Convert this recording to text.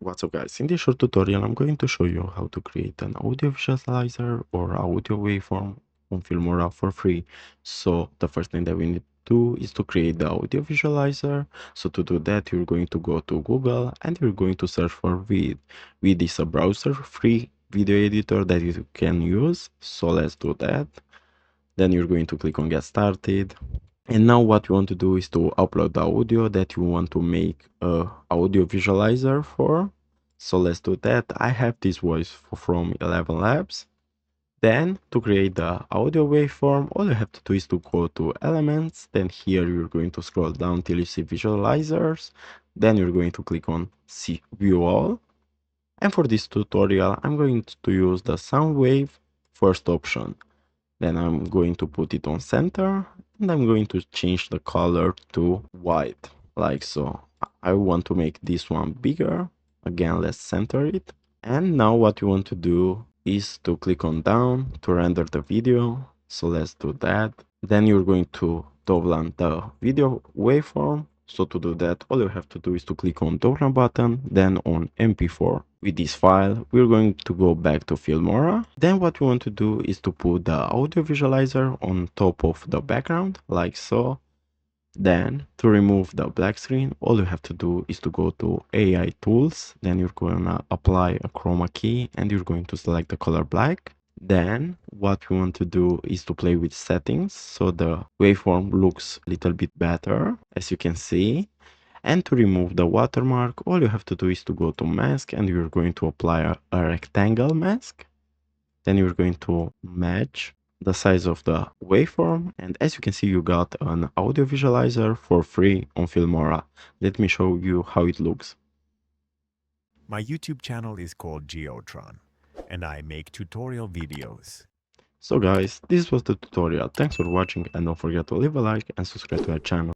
What's up guys, in this short tutorial I'm going to show you how to create an audio visualizer or audio waveform on Filmora for free. So the first thing that we need to do is to create the audio visualizer. So to do that you're going to go to Google and you're going to search for Vid. Vid is a browser free video editor that you can use. So let's do that. Then you're going to click on get started. And now what you want to do is to upload the audio that you want to make a audio visualizer for. So let's do that. I have this voice from 11 Labs. Then to create the audio waveform, all you have to do is to go to elements. Then here you're going to scroll down till you see visualizers. Then you're going to click on see view all. And for this tutorial, I'm going to use the sound wave first option. Then I'm going to put it on center and I'm going to change the color to white, like so. I want to make this one bigger. Again, let's center it. And now what you want to do is to click on down to render the video. So let's do that. Then you're going to download the video waveform. So to do that, all you have to do is to click on download button, then on MP4. With this file, we're going to go back to Filmora. Then what we want to do is to put the audio visualizer on top of the background, like so. Then to remove the black screen, all you have to do is to go to AI tools. Then you're going to apply a chroma key and you're going to select the color black. Then what we want to do is to play with settings so the waveform looks a little bit better, as you can see. And to remove the watermark, all you have to do is to go to mask and you're going to apply a rectangle mask. Then you're going to match the size of the waveform, and as you can see you got an audio visualizer for free on Filmora. Let me show you how it looks. My YouTube channel is called Geotron, and I make tutorial videos. So guys, this was the tutorial. Thanks for watching and don't forget to leave a like and subscribe to our channel.